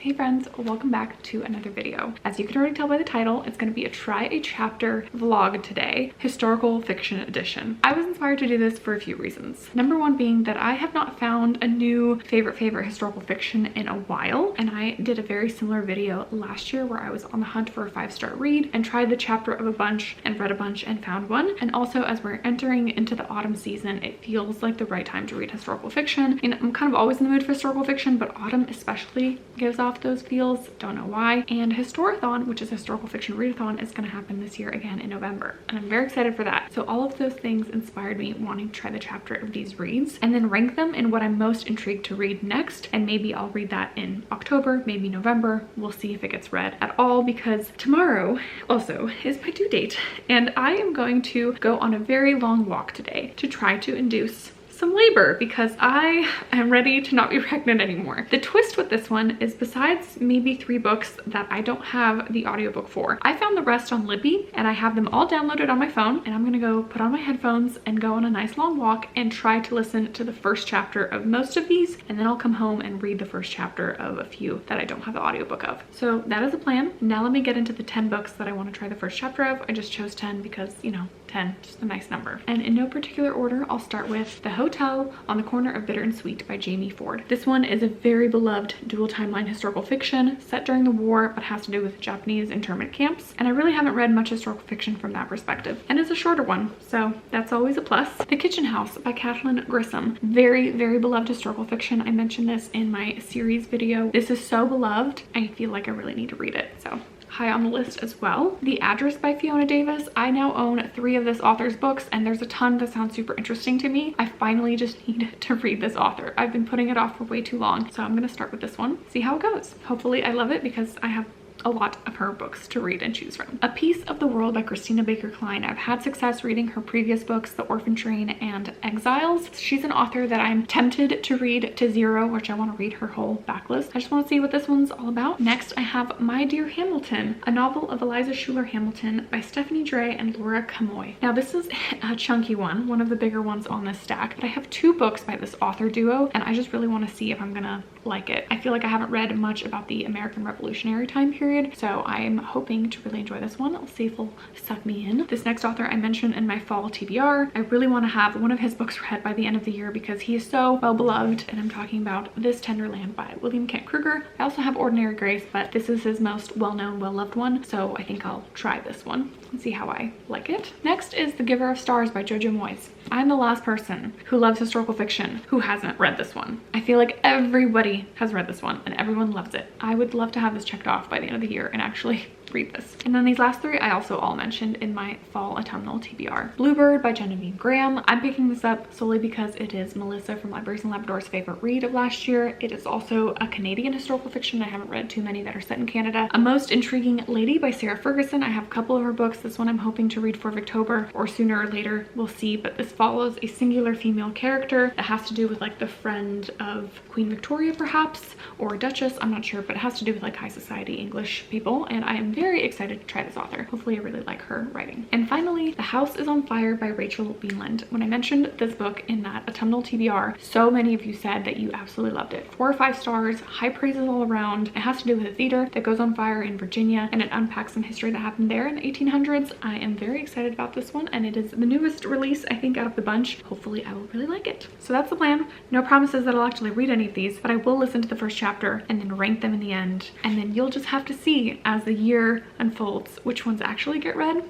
Hey friends, welcome back to another video. As you can already tell by the title, it's going to be a try a chapter vlog today, historical fiction edition. I was inspired to do this for a few reasons. Number one being that I have not found a new favorite historical fiction in a while, and I did a very similar video last year where I was on the hunt for a 5-star read and tried the chapter of a bunch and read a bunch and found one. And also, as we're entering into the autumn season, it feels like the right time to read historical fiction. And I'm kind of always in the mood for historical fiction, but autumn especially gives off those feels, don't know why. And Historathon, which is historical fiction readathon, is going to happen this year again in November, and I'm very excited for that. So all of those things inspired me wanting to try the chapter of these reads and then rank them in what I'm most intrigued to read next, and maybe I'll read that in October, maybe November. We'll see if it gets read at all, because tomorrow also is my due date and I am going to go on a very long walk today to try to induce some labor because I am ready to not be pregnant anymore. The twist with this one is, besides maybe 3 books that I don't have the audiobook for, I found the rest on Libby and I have them all downloaded on my phone, and I'm gonna go put on my headphones and go on a nice long walk and try to listen to the first chapter of most of these, and then I'll come home and read the first chapter of a few that I don't have the audiobook of. So that is the plan. Now let me get into the 10 books that I want to try the first chapter of. I just chose 10 because, you know, 10, just a nice number. And in no particular order, I'll start with The Hotel on the Corner of Bitter and Sweet by Jamie Ford. This one is a very beloved dual timeline historical fiction set during the war, but has to do with Japanese internment camps. And I really haven't read much historical fiction from that perspective. And it's a shorter one, so that's always a plus. The Kitchen House by Kathleen Grissom. Very, very beloved historical fiction. I mentioned this in my series video. This is so beloved, I feel like I really need to read it, so high on the list as well. The Address by Fiona Davis. I now own 3 of this author's books, and there's a ton that sounds super interesting to me. I finally just need to read this author. I've been putting it off for way too long, so I'm gonna start with this one, see how it goes. Hopefully I love it because I have a lot of her books to read and choose from. A Piece of the World by Christina Baker Klein. I've had success reading her previous books, The Orphan Train and Exiles. She's an author that I'm tempted to read to zero, which I want to read her whole backlist. I just want to see what this one's all about. Next, I have My Dear Hamilton, a novel of Eliza Schuler Hamilton by Stephanie Dray and Laura Camoy. Now this is a chunky one of the bigger ones on this stack, but I have 2 books by this author duo, and I just really want to see if I'm gonna like it. I feel like I haven't read much about the American Revolutionary time period, so I'm hoping to really enjoy this one. I'll see if it'll suck me in. This next author I mentioned in my fall TBR. I really want to have one of his books read by the end of the year because he is so well beloved, and I'm talking about This Tender Land by William Kent Kruger. I also have Ordinary Grace, but this is his most well-known, well-loved one, so I think I'll try this one and see how I like it. Next is The Giver of Stars by Jojo Moyes. I'm the last person who loves historical fiction who hasn't read this one. I feel like everybody has read this one and everyone loves it. I would love to have this checked off by the end of the year and actually read this. And then these last 3 I also all mentioned in my fall autumnal TBR. Bluebird by Genevieve Graham. I'm picking this up solely because it is Melissa from Libraries and Labrador's favorite read of last year. It is also a Canadian historical fiction. I haven't read too many that are set in Canada. A Most Intriguing Lady by Sarah Ferguson. I have a couple of her books. This one I'm hoping to read for Victober or sooner or later. We'll see, but this follows a singular female character that has to do with like the friend of Queen Victoria perhaps, or Duchess, I'm not sure, but it has to do with like high society English people, and I am very excited to try this author. Hopefully I really like her writing. And finally, The House is on Fire by Rachel Beanland. When I mentioned this book in that autumnal TBR, so many of you said that you absolutely loved it. 4 or 5 stars, high praises all around. It has to do with a theater that goes on fire in Virginia, and it unpacks some history that happened there in the 1800s. I am very excited about this one, and it is the newest release I think out of the bunch. Hopefully I will really like it. So that's the plan. No promises that I'll actually read any of these, but I will listen to the first chapter and then rank them in the end, and then you'll just have to see as the year unfolds which ones actually get read.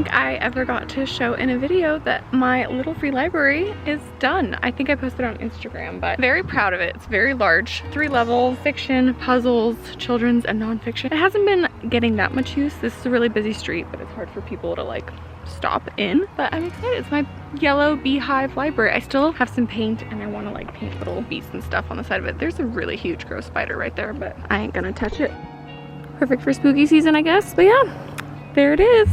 think I ever got to show in a video that my little free library is done. I think I posted on Instagram, but very proud of it. It's very large. 3 levels, fiction, puzzles, children's, and nonfiction. It hasn't been getting that much use. This is a really busy street, but it's hard for people to like stop in. But I'm excited. It's my yellow beehive library. I still have some paint and I want to like paint little bees and stuff on the side of it. There's a really huge gross spider right there, but I ain't gonna touch it. Perfect for spooky season, I guess. But yeah, there it is.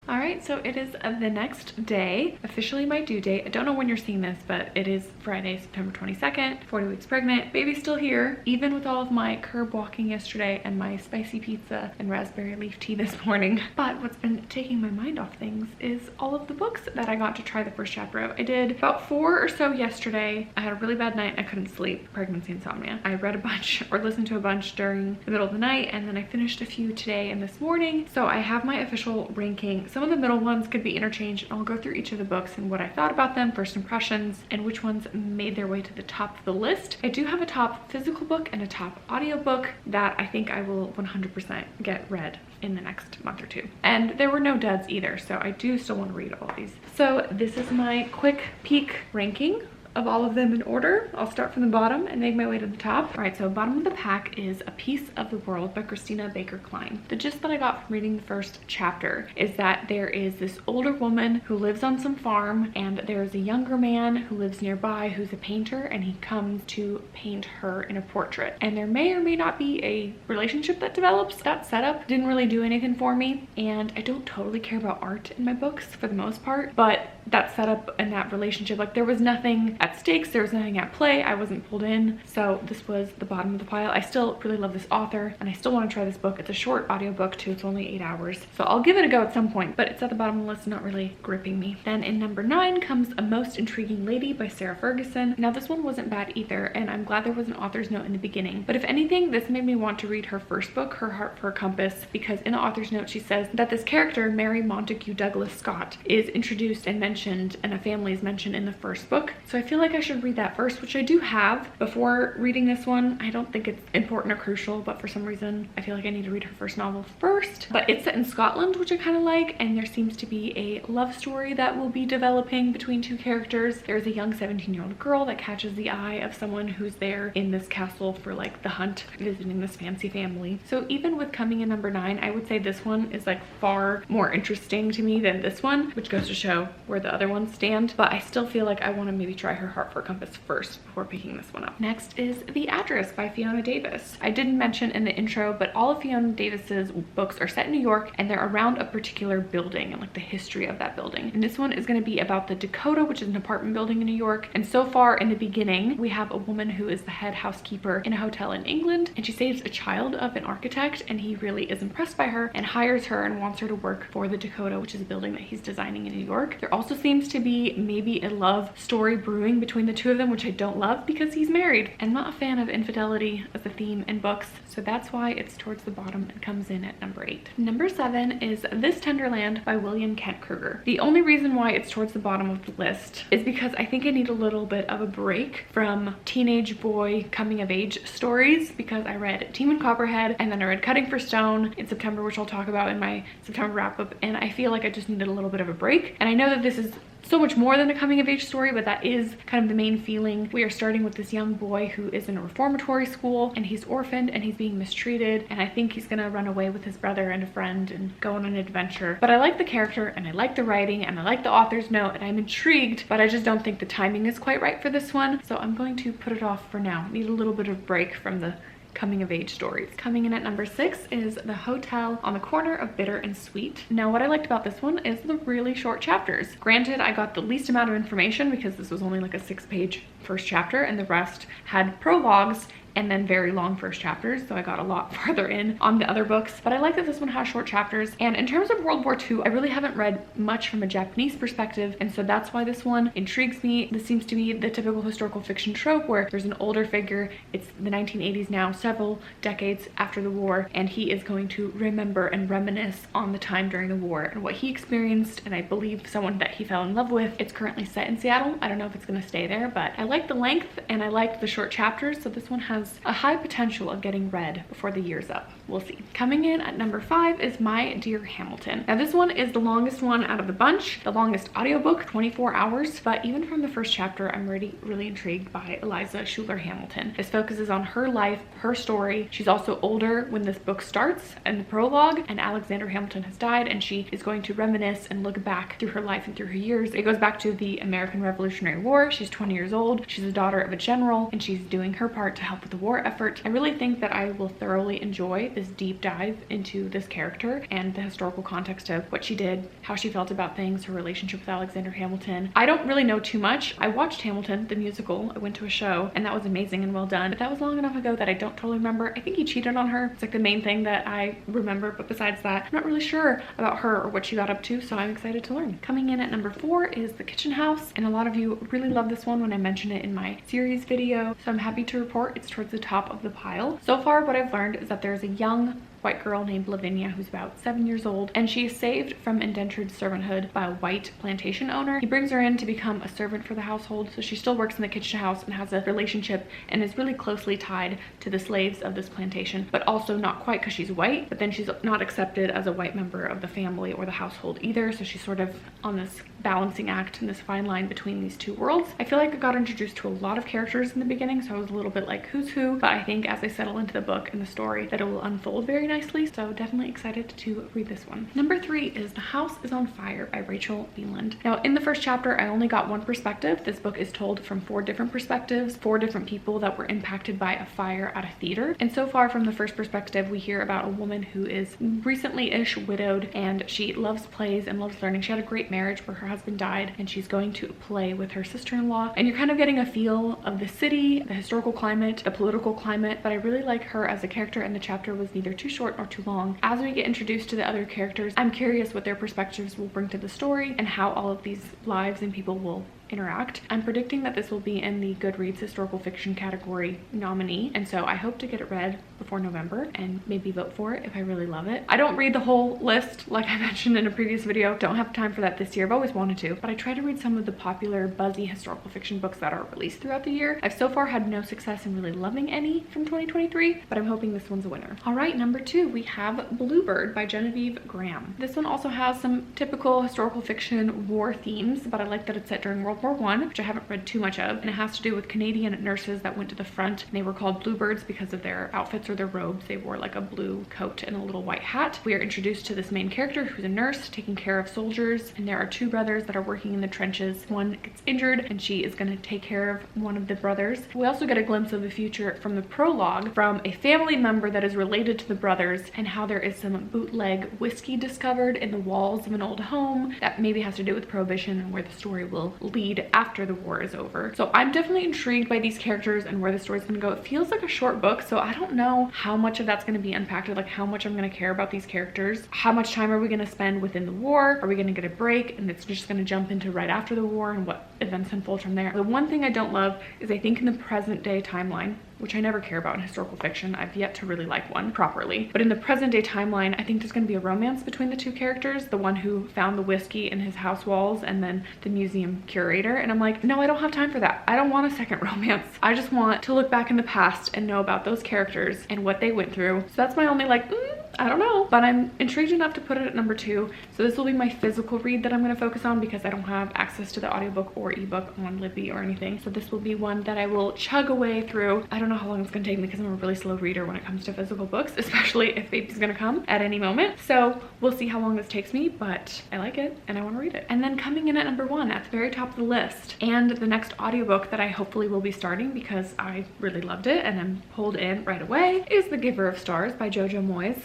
Alright, so it is the next day, officially my due date. I don't know when you're seeing this, but it is Friday, September 22nd, 40 weeks pregnant. Baby's still here, even with all of my curb walking yesterday and my spicy pizza and raspberry leaf tea this morning. But what's been taking my mind off things is all of the books that I got to try the first chapter of. I did about 4 or so yesterday. I had a really bad night. I couldn't sleep. Pregnancy insomnia. I read a bunch or listened to a bunch during the middle of the night, and then I finished a few today and this morning. So I have my official ranking. Some of the middle ones could be interchanged, and I'll go through each of the books and what I thought about them, first impressions, and which ones made their way to the top of the list. I do have a top physical book and a top audiobook that I think I will 100% get read in the next month or 2. And there were no duds either, so I do still want to read all of these. So this is my quick peek ranking of all of them in order. I'll start from the bottom and make my way to the top. All right, so bottom of the pack is A Piece of the World by Christina Baker Klein. The gist that I got from reading the first chapter is that there is this older woman who lives on some farm, and there's a younger man who lives nearby who's a painter, and he comes to paint her in a portrait. And there may or may not be a relationship that develops. That setup didn't really do anything for me, and I don't totally care about art in my books for the most part, but that setup and that relationship, like there was nothing at stakes, there was nothing at play, I wasn't pulled in, so this was the bottom of the pile. I still really love this author and I still want to try this book. It's a short audiobook too, it's only 8 hours, so I'll give it a go at some point, but it's at the bottom of the list, not really gripping me. Then in number 9 comes A Most Intriguing Lady by Sarah Ferguson. Now this one wasn't bad either, and I'm glad there was an author's note in the beginning, but if anything, this made me want to read her first book, Her Heart for a Compass, because in the author's note she says that this character, Mary Montague Douglas Scott, is introduced and mentioned, and a family is mentioned in the first book. So I feel like I should read that first, which I do have before reading this one. I don't think it's important or crucial, but for some reason I feel like I need to read her first novel first. But it's set in Scotland, which I kind of like, and there seems to be a love story that will be developing between 2 characters. There's a young 17-year-old girl that catches the eye of someone who's there in this castle for like the hunt, visiting this fancy family. So even with coming in number 9, I would say this one is like far more interesting to me than this one, which goes to show where the other ones stand. But I still feel like I want to maybe try Her Heart for a Compass first before picking this one up. Next is The Address by Fiona Davis. I didn't mention in the intro, but all of Fiona Davis's books are set in New York, and they're around a particular building and like the history of that building. And this one is going to be about the Dakota, which is an apartment building in New York. And so far in the beginning, we have a woman who is the head housekeeper in a hotel in England, and she saves a child of an architect, and he really is impressed by her and hires her and wants her to work for the Dakota, which is a building that he's designing in New York. There also seems to be maybe a love story brewing between the 2 of them, which I don't love because he's married. I'm not a fan of infidelity as a theme in books, so that's why it's towards the bottom and comes in at number 8. Number 7 is This Tender Land by William Kent Kruger. The only reason why it's towards the bottom of the list is because I think I need a little bit of a break from teenage boy coming of age stories, because I read Team and Copperhead and then I read Cutting for Stone in September, which I'll talk about in my September wrap up, and I feel like I just needed a little bit of a break. And I know that this is so much more than a coming of age story, but that is kind of the main feeling. We are starting with this young boy who is in a reformatory school, and he's orphaned and he's being mistreated, and I think he's gonna run away with his brother and a friend and go on an adventure. But I like the character and I like the writing and I like the author's note, and I'm intrigued, but I just don't think the timing is quite right for this one, so I'm going to put it off for now. Need a little bit of break from the coming of age stories. Coming in at number 6 is The Hotel on the Corner of Bitter and Sweet. Now what I liked about this one is the really short chapters. Granted, I got the least amount of information because this was only like a 6-page first chapter, and the rest had prologues and then very long first chapters, so I got a lot farther in on the other books. But I like that this one has short chapters. And in terms of World War II, I really haven't read much from a Japanese perspective, and so that's why this one intrigues me. This seems to be the typical historical fiction trope where there's an older figure, it's the 1980s now, several decades after the war, and he is going to remember and reminisce on the time during the war and what he experienced, and I believe someone that he fell in love with. It's currently set in Seattle. I don't know if it's going to stay there, but I like the length and I like the short chapters, so this one has has a high potential of getting read before the year's up. We'll see. Coming in at number 5 is My Dear Hamilton. Now this one is the longest one out of the bunch, the longest audiobook, 24 hours, but even from the first chapter, I'm really intrigued by Eliza Schuler Hamilton. This focuses on her life, her story. She's also older when this book starts in the prologue, and Alexander Hamilton has died, and she is going to reminisce and look back through her life and through her years. It goes back to the American Revolutionary War. She's 20 years old. She's the daughter of a general, and she's doing her part to help with the war effort. I really think that I will thoroughly enjoy this deep dive into this character and the historical context of what she did, how she felt about things, her relationship with Alexander Hamilton. I don't really know too much. I watched Hamilton, the musical. I went to a show, and that was amazing and well done, but that was long enough ago that I don't totally remember. I think he cheated on her. It's like the main thing that I remember, but besides that, I'm not really sure about her or what she got up to, so I'm excited to learn. Coming in at number 4 is The Kitchen House, and a lot of you really love this one when I mentioned it in my series video, so I'm happy to report it's towards the top of the pile. So far, what I've learned is that there's a young white girl named Lavinia who's about 7 years old, and she is saved from indentured servanthood by a white plantation owner. He brings her in to become a servant for the household, so she still works in the kitchen house and has a relationship and is really closely tied to the slaves of this plantation, but also not quite because she's white, but then she's not accepted as a white member of the family or the household either, so she's sort of on this balancing act and this fine line between these two worlds. I feel like I got introduced to a lot of characters in the beginning, so I was a little bit like who's who, but I think as I settle into the book and the story that it will unfold very nicely, so definitely excited to read this one. Number 3 is The House is on Fire by Rachel Beeland. Now in the first chapter, I only got one perspective. This book is told from 4 different perspectives, 4 different people that were impacted by a fire at a theater. And so far from the first perspective, we hear about a woman who is recently-ish widowed, and she loves plays and loves learning. She had a great marriage where her husband died, and she's going to play with her sister-in-law, and you're kind of getting a feel of the city, the historical climate, the political climate, but I really like her as a character, and the chapter was neither too short nor too long. As we get introduced to the other characters, I'm curious what their perspectives will bring to the story and how all of these lives and people will interact. I'm predicting that this will be in the Goodreads historical fiction category nominee, and so I hope to get it read before November and maybe vote for it if I really love it. I don't read the whole list like I mentioned in a previous video. Don't have time for that this year. I've always wanted to, but I try to read some of the popular buzzy historical fiction books that are released throughout the year. I've so far had no success in really loving any from 2023, but I'm hoping this one's a winner. All right, number 2, we have Bluebird by Genevieve Graham. This one also has some typical historical fiction war themes, but I like that it's set during World War I, which I haven't read too much of, and it has to do with Canadian nurses that went to the front, and they were called Bluebirds because of their outfits or their robes. They wore like a blue coat and a little white hat. We are introduced to this main character who's a nurse taking care of soldiers, and there are 2 brothers that are working in the trenches. One gets injured, and she is going to take care of one of the brothers. We also get a glimpse of the future from the prologue from a family member that is related to the brothers, and how there is some bootleg whiskey discovered in the walls of an old home that maybe has to do with Prohibition and where the story will lead after the war is over. So I'm definitely intrigued by these characters and where the story's gonna go. It feels like a short book, so I don't know how much of that's gonna be impacted, like how much I'm gonna care about these characters. How much time are we gonna spend within the war? Are we gonna get a break and it's just gonna jump into right after the war and what events unfold from there? The one thing I don't love is I think in the present day timeline, which I never care about in historical fiction. I've yet to really like one properly. But in the present day timeline, I think there's going to be a romance between the 2 characters, the one who found the whiskey in his house walls and then the museum curator. And I'm like, no, I don't have time for that. I don't want a second romance. I just want to look back in the past and know about those characters and what they went through. So that's my only like, I don't know, but I'm intrigued enough to put it at number 2. So this will be my physical read that I'm going to focus on because I don't have access to the audiobook or ebook on Libby or anything. So this will be one that I will chug away through. I don't know how long it's going to take me because I'm a really slow reader when it comes to physical books, especially if baby's going to come at any moment. So we'll see how long this takes me, but I like it and I want to read it. And then coming in at number 1 at the very top of the list, and the next audiobook that I hopefully will be starting because I really loved it and I'm pulled in right away, is The Giver of Stars by Jojo Moyes.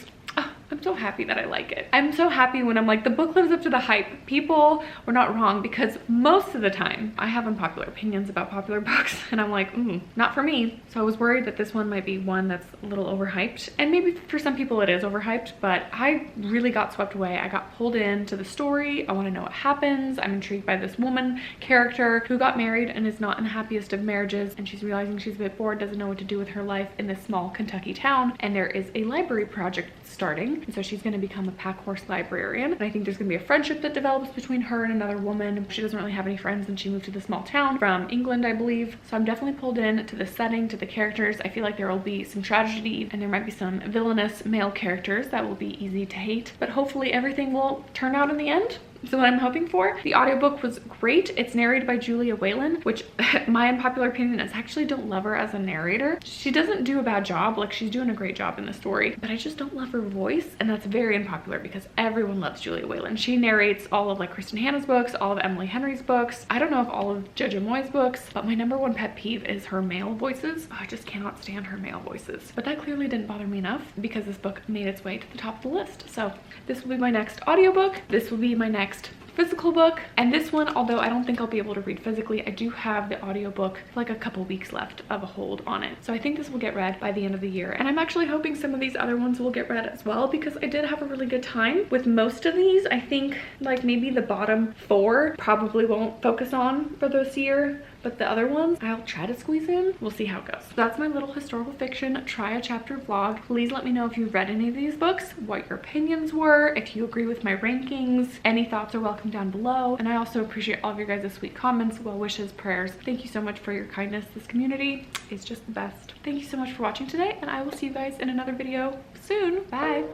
I'm so happy that I like it. I'm so happy when I'm like, the book lives up to the hype. People were not wrong, because most of the time I have unpopular opinions about popular books and I'm like, not for me. So I was worried that this one might be one that's a little overhyped, and maybe for some people it is overhyped, but I really got swept away. I got pulled into the story. I want to know what happens. I'm intrigued by this woman character who got married and is not in the happiest of marriages, and she's realizing she's a bit bored, doesn't know what to do with her life in this small Kentucky town, and there is a library project starting learning. And so she's going to become a pack horse librarian. And I think there's going to be a friendship that develops between her and another woman. She doesn't really have any friends and she moved to the small town from England, I believe. So I'm definitely pulled in to the setting, to the characters. I feel like there will be some tragedy and there might be some villainous male characters that will be easy to hate, but hopefully everything will turn out in the end. So what I'm hoping for. The audiobook was great. It's narrated by Julia Whalen, which my unpopular opinion is I actually don't love her as a narrator. She doesn't do a bad job, like she's doing a great job in the story, but I just don't love her voice, and that's very unpopular because everyone loves Julia Whalen. She narrates all of like Kristen Hanna's books, all of Emily Henry's books. I don't know if all of Jojo Moy's books, but my number one pet peeve is her male voices. I just cannot stand her male voices. But that clearly didn't bother me enough because this book made its way to the top of the list. So this will be my next audiobook. This will be my next physical book, and this one, although I don't think I'll be able to read physically, I do have the audiobook like a couple weeks left of a hold on it. So I think this will get read by the end of the year, and I'm actually hoping some of these other ones will get read as well because I did have a really good time with most of these. I think like maybe the bottom 4 probably won't focus on for this year, but the other ones I'll try to squeeze in. We'll see how it goes. So that's my little historical fiction try a chapter vlog. Please let me know if you've read any of these books, what your opinions were, if you agree with my rankings. Any thoughts are welcome down below. And I also appreciate all of your guys' sweet comments, well wishes, prayers. Thank you so much for your kindness. This community is just the best. Thank you so much for watching today, and I will see you guys in another video soon. Bye.